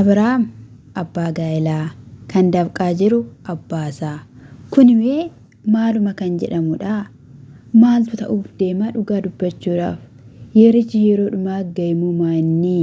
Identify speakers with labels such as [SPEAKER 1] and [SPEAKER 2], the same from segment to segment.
[SPEAKER 1] Abrahaam abbaa gaa'elaa kan dafqaa jiru abbaasaa. Kunimee maaluma kan jedhamudha. Maaltu ta'uuf deemaa dhugaa dubbachuudhaaf yerichi yeroo dhumaa ga'imuu maa'inni.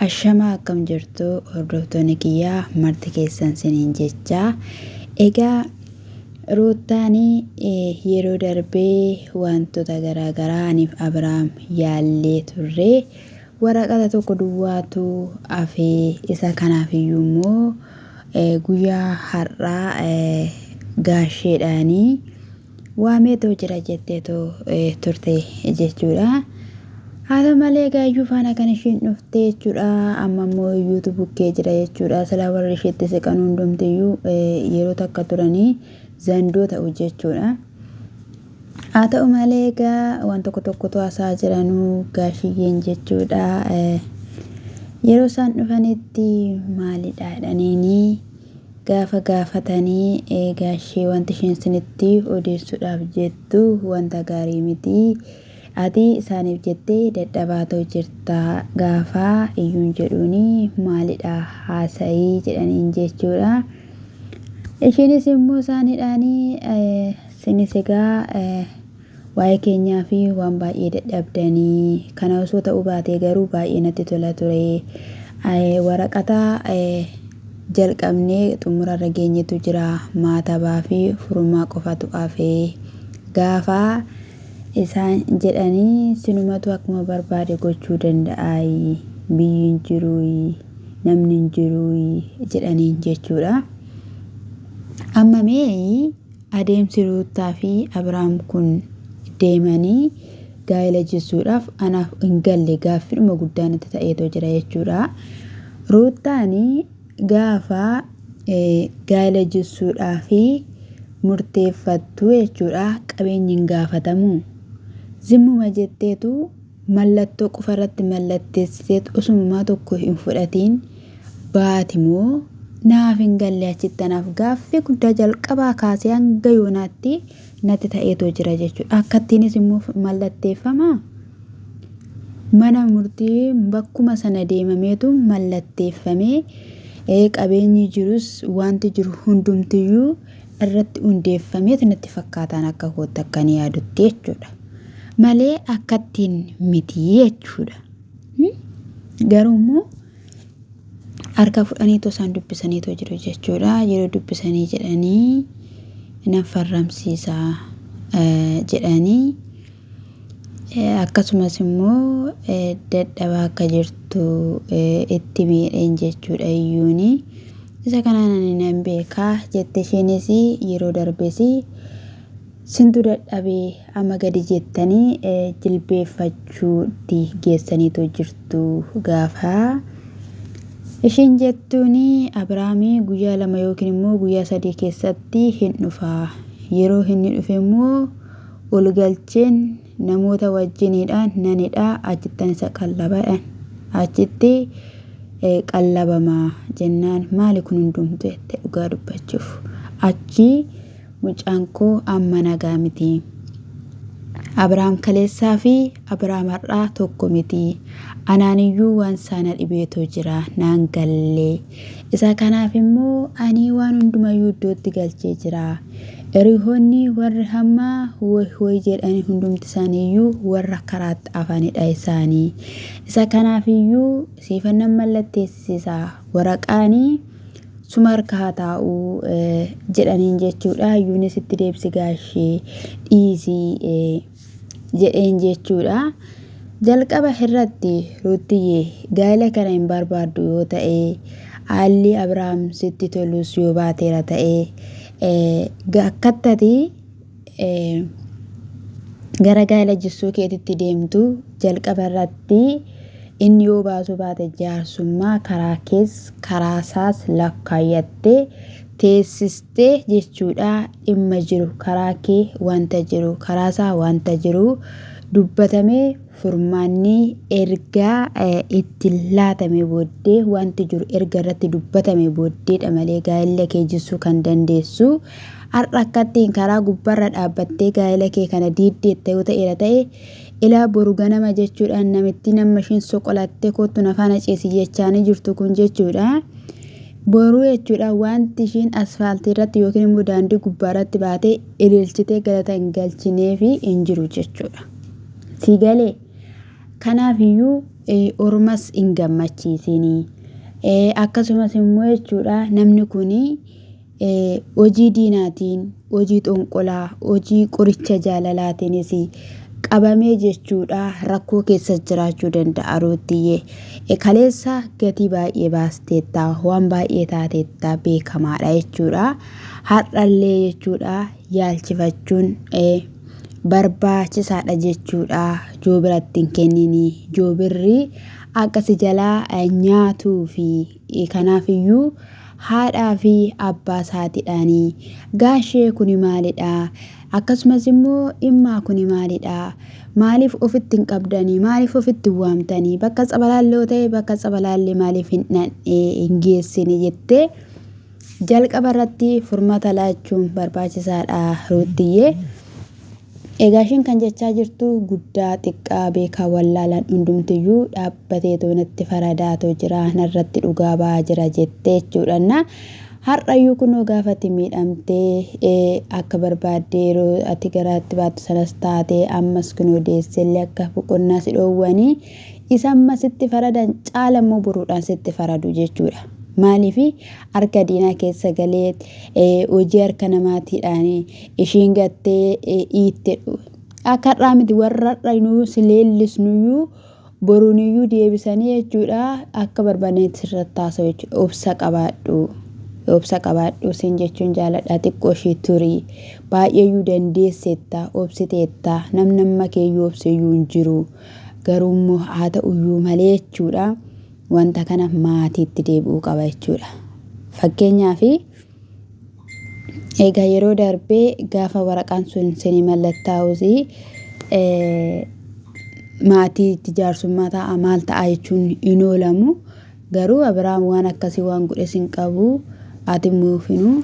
[SPEAKER 1] Ashamaa akkam jirtu hordoftoonni kiyyaa marti keessan siniin jechaa. Egaa Ruutaanii yeroo darbee wantoota garaagaraa aniif Abrahaam yaallee turre waraqata tokko duwwaatu hafee isa kanaafiyyuu immoo guyyaa har'aa gaasheedhaanii waameetoo jira jetteetoo turte jechuudha. Haa ta'u malee gaayyuu faana kan ishiin dhufte jechuudha. Amma immoo iyyuutu bukkee jira jechuudha. Silaa warri isheetti siqan hundumtiyyuu yeroo takka turanii zandoo ta'u jechuudha. Haa ta'u malee egaa waan tokko tokkotu haasaa jiranuu gaashiyyeen jechuudha. Yeroo isaan dhufanitti maalidha jedhaniini gaafa gaafatanii gaashee wanti isheen isinitti odeessuudhaaf jettu wanta gaarii miti. Ati isaaniif jettee dadhabaatoo jirta gaafa iyyuun jedhuuni maalidha haasa'ii jedhaniin jechuudha. Isheenis immoo isaaniidhaanii sinis egaa waa'ee keenyaa fi waan baay'ee dadhabdanii kana osoo ta'uu baatee garuu baay'ee natti tola ture. Waraqata jalqabnee xumurarra geenyetu jira. Maatabaa fi furmaa qofatu hafee gaafa isaan jedhanii sinumatu akkuma barbaade gochuu danda'a. Biyyi hin jiru namni hin jiru jedhaniin jechuudha. Amma mee adeemsi Ruutaa fi Abrahaam kun deemanii gaa'ela jechuudhaaf anaaf hin galle gaaffiidhuma guddaa natti ta'eetoo jira jechuudha. Ruutaanii gaafa gaa'ela jechuudhaaf murteeffattu jechuudha qabeenyi hin gaafatamu. Zimmuma jetteetu mallattoo qofarratti mallatteessiteetu osumaa tokko hin fudhatiin baatimoo naaf hin galle achitti anaaf gaaffii guddaa jalqabaa kaasee hanga yoonaatti natti ta'eetoo jira jechuudha. Akkattiinis immoo mallatteeffama. Mana murtii bakkuma sana deemameetu mallatteeffamee qabeenyi jirus wanti jiru hundumtiyyuu irratti hundeeffameetu natti fakkaataan akka kootti akkan yaadutti jechuudha. Malee akkattiin miti jechuudha. Garuu immoo harka fudhaniitoo isaan dubbisaniitoo jiru jechuudha. Yeroo dubbisanii jedhanii nan farramsiisaa jedhanii akkasumas immoo dadhabaa akka jirtu itti miidheen jechuudha iyyuuni. Isa kanaan ani nan beekaa jette isheenis yeroo darbees sintu dadhabee amma gadi jettanii jilbeeffachuutti geessaniitoo jirtu gaafa ishiin jettuuni Abrahaamii guyyaa 2 yookiin immoo guyyaa 3 keessatti hin dhufaa. Yeroo inni dhufe immoo ol galcheen namoota wajjiniidhaan nanidhaa achittan isa qallabadhaan achitti qallabamaa jennaan maali kun hundumtu jette dhugaa dubbachuuf achi mucaan koo amma nagaa miti. Abrahaam kaleessaa fi Abrahaam har'aa tokko miti. Anaaniyyuu waan saana dhibeetoo jira naan gallee. Isa kanaaf immoo ani waan hundumayyuu iddootti galchee jira. Hiriyoonni warri hamma hoy jedhanii hundumti isaaniiyyuu warra karaatti afaanidha isaanii. Isa kanaafiyyuu siifannan mallatteessisa waraqaanii suma harka haa taa'u jedhaniin jechuudha. Iyyuunis itti deebisi gaashee dhiisii jedheen jechuudha. Jalqaba irratti Ruutiyyee gaa'ela kana hin barbaaddu yoo ta'e haalli Abrahaam sitti tolus yoo baateera ta'e akkattati gara gaa'ela jessuu keetitti deemtu jalqaba irratti inni yoo baasu baate jaarsummaa karaa kees karaasaas lakkaayyattee teessistee jechuudha. Dhimma jiru karaa kee wanta jiru karaasaa wanta jiru dubbatamee furmaanni ergaa itti laatame booddee wanti jiru erga irratti dubbatame booddeedha malee gaa'ela kee jessuu kan dandeessu. Har'a akkattiin karaa gubbarra dhaabbattee gaa'ela kee kana diiddeetta yoo ta'eera ta'e ilaa boru ganama jechuudha namitti nama ishiin soqolattee kottu nafaana ceesi jechaanii jirtu kun jechuudha. Boruu jechuudha wanti ishiin asfaaltii irratti yookiin immoo daandii gubbaa irratti baatee ililchitee galata hin galchinee fi hin jiru jechuudha. Si galee kanaafiyyuu ormas hin gammachiisinii. Akkasumas immoo jechuudha namni kuni hojii diinaatiin, hojii xonqolaa, hojii qoricha jaalalaatiinis qabamee jechuudha rakkoo keessa jiraachuu danda'a Ruutiyyee. Kaleessa gatii baay'ee baasteetta waan baay'ee taateetta beekamaadha jechuudha. Har'allee jechuudha yaalchifachuun barbaachisaadha jechuudha. Joo biratti hin kenninii. Joo birri akkasi jalaa nyaatuu fi kanaafiyyuu haadhaa fi abbaa isaatiidhaanii gaashee kuni maalidha? Akkasumas immoo dhimmaa kuni maalidha? Maaliif ofitti hin qabdanii? Maaliif ofitti waamtanii? Bakka Tsabalaallee ta'e bakka Tsabalaallee maaliif hin geessine jettee jalqaba irratti furmaata laachuun barbaachisaadha Ruutiyyee. Egaa ishiin kan jechaa jirtu guddaa xiqqaa beekaa wallaalaan hundumtiyyuu dhaabbatee toonatti faradaatoo jira narratti dhugaa ba'aa jira jettee jechuudha. Har'ayyuu kunoo gaafatti miidhamtee akka barbaaddee yeroo ati garaatti baattu sanas taatee ammas kunoo deessellee akka boqonnaa si dhoowwanii isa amma sitti faradan caalammoo boruudhaan sitti faradu jechuudha. Maaliifi harka diinaa keessa galee hojii harka namaatiidhaan ishiin gattee iitte akka har'aa miti warra har'aynuu si leellisnuyyuu boruuniyyuu deebisanii jechuudha akka barbaadetti sirratti haasa'u jechuudha. Obsa qabaadhu sin jechuun jaaladha xiqqoo ishee turii baay'eeyyuu dandeessetta obsiteetta namni amma keeyyuu obseeyyuu hin jiru garuummoo haa ta'uyyuu malee jechuudha. Wanta kana maatiitti deebi'uu qaba jechuudha. Fakkeenyaaf egaa yeroo darbee gaafa waraqaan sun sinii mallattaa'us maatiitti jaarsummaa ta'a maal ta'a jechuun hin oolamu. Garuu Abiraam waan akkasii waan godhes hin qabu. Ati muufinuu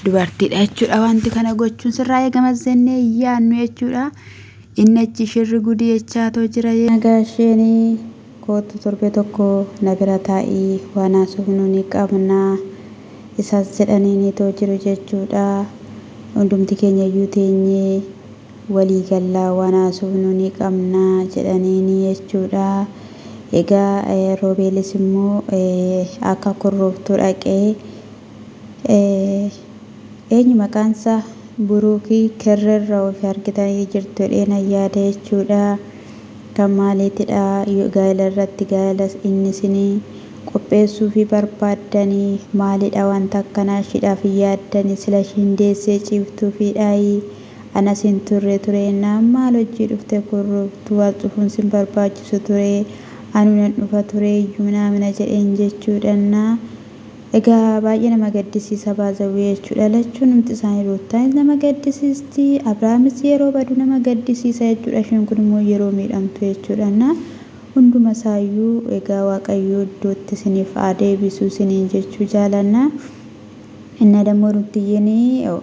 [SPEAKER 1] dubartiidha jechuudha. Wanti kana gochuun sirraa eegama jennee yaannu jechuudha. Inni achi shirri gudii jechaatoo jira. Nagaasheenii kootu torbe tokko na bira taa'ii waan haasofnu ni qabna. Isaas jedhaniinitoo jiru jechuudha. Hundumti keenya iyyuu teenyee walii gallaa waan haasofnu ni qabna jedhaniini jechuudha. Egaa Roobeelis immoo akka korrooftuu dhaqee eenyu maqaansaa Buruukii kirrirra ofii argitanii jirtu jedheen yaada jechuudha. Kan maaliitidha gaa'ela irratti gaa'ela inni isinii qopheessuu fi barbaaddanii maalidha wanta akkanaa ishiidhaaf yaaddanii sila ishiin deessee ciiftuu fi dhaayii anas hin turre naan maal hojii dhufte korrooftuu waan cufuun sin barbaachisu ture. Anu nan dhufa ture iyyuu naamina jedheen jechuudha. Egaa baay'ee nama gaddisiisa baazawwee jechuudha. Lachuun humti isaanii Ruutaan nama gaddisiisti. Abrahaamis yeroo badu nama gaddisiisa jechuudha. Isheen kun immoo yeroo miidhamtu jechuudha. Hunduma isaayyuu egaa Waaqayyoo iddootti isiniif haa deebisu isiniin jechuu jaalanna. Inni dammoo Ruutiyyeen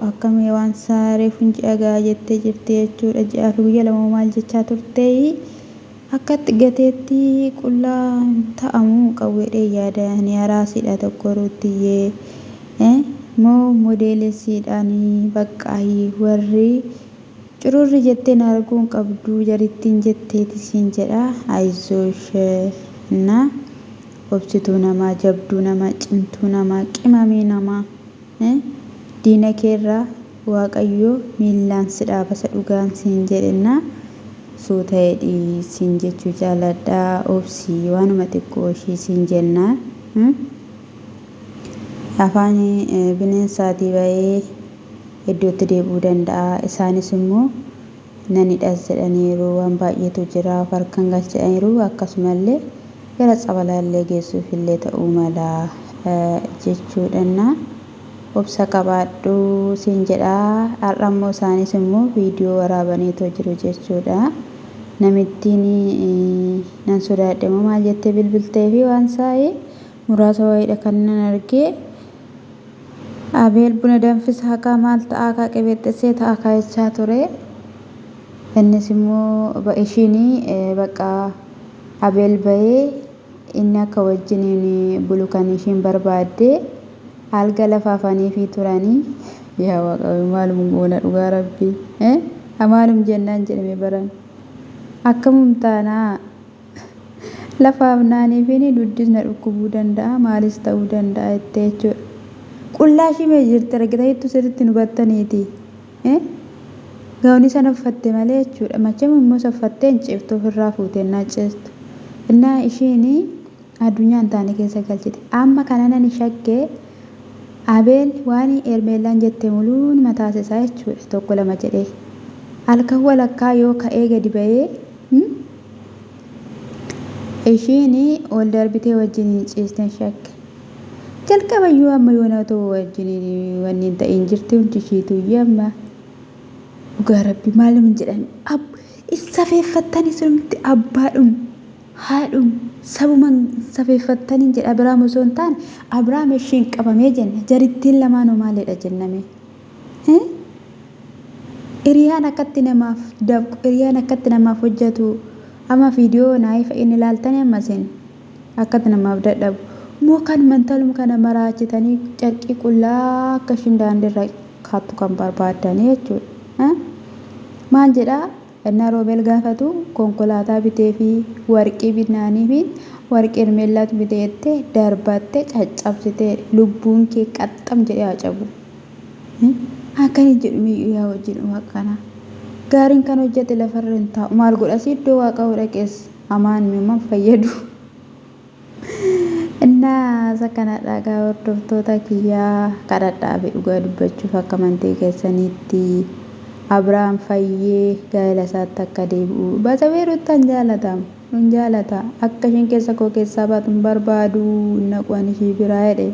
[SPEAKER 1] akkamii waan saaree funci dhagaa jettee jirti jechuudha. Ji'aa fi guyyaa lama maal jechaa turte? Akkatti gateetti qullaa ta'amuu qawweedhee yaada ni haraasiidha tokko Ruutiyyee. Moo modeelessiidhaanii baqqaayii warri cururri jetteen arguun qabdu jarittiin jetteeti siin jedha. Ayizoosh na obsituu namaa jabduu namaa cimtuu namaa qimamii namaa diina keerraa Waaqayyoo miillaan si dhaabasa dhugaan siin jedhenna. Suuta'eedhi siin jechuu jaaladha. Obsii waanuma xiqqoo ishii siin jenna. Afaan bineensaatii ba'ee iddootti deebi'uu danda'a. Isaanis immoo nanidhas jedhaniiru waan baay'eetu jira harkaan galchaniiru akkasumallee gara Tsabalaallee geessuufillee ta'uu mala jechuudha. Obsa qabaadhu siin jedha. Har'a immoo isaanis immoo viidiyoo waraabaniitoo jiru jechuudha. Namittiin nan sodaadhe moo maal jettee bilbiltee fi waan saa'ee muraasa wayiidha kan nan argee. Abeel buna danfisaa kaa maal ta'aa kaa qabeexxisee ta'aa kaa jechaa ture. innis immoo ishiin bakka Abeel bahee inni akka wajjiniin bulu kan ishiin barbaadde alga lafaafanii fi turanii yaa Waaqayyo maalum goona dhugaa rabbii maalum jennaan jedhame baran akkamum taanaa lafaaf naanii fi duddisna dhukkubuu danda'a maalis ta'uu danda'a itti jechuudha. Qullaa shimee jirti argitaniittu sirriitti nu battaniiti. Gaawni sana uffatte malee jechuudha. Macham immoo saffattee hin ciiftu ofirraa fuutee naa ciistu. Innaa ishiin addunyaa hin taane keessa galchite. Amma kana nan shakkee Abeel waan Ermeelaan jettee muluun mataasisaa jechuudha. Tokko lama jedhee. Halkan walakkaa yoo ka'ee gadi ba'ee ishiin ol darbitee wajjin hin ciisteen shakke. Jalqabayyuu amma yoona ta'u wajjin wanni hin ta'in jirti hundi ishiitu amma dhugaa rabbi maalum jedhan safeeffattanii sunumti abbaadhum haadhum sabuman safeeffattanii jedha Abrahaam osoo hin taane Abrahaam ishiin qabamee jenna jarittiin lamaanuu maalidha jenname. Hiriyaan akkatti namaaf hojjetu amma viidiyoo naayif inni ilaaltanii ammasin akkatti namaaf dadhabu. Moo kan mantalum kana maraachitanii carqii qullaa akka ishiin daandiirra kaattu kan barbaadanii jechuudha. Maal jedhaa innaa Roobeel gaafatu konkolaataa bitee fi warqii bitnaanii fi warqii Ermeellaatu bitee jettee darbattee caccabsitee lubbuun kee qaxxam jedhee haa cabu. Akkani jedhu yaa wajjin akkana. Gaariin kan hojjete lafarra hin taa'u maal godhas iddoo Waaqaa dhaqees amaan mi'ummaan fayyadu. Innaa sakana dhagaa hordoftoota kiyyaa kadhadhaa fi dhugaa dubbachuuf akka amantii keessaniitti Abrahaam fayyee gaa'ela isaatti akka deebi'u Basabeeruutti hin jaalata akka ishiin keessa koo keessaa baatu hin barbaadu naquun ishii biraa jedhe.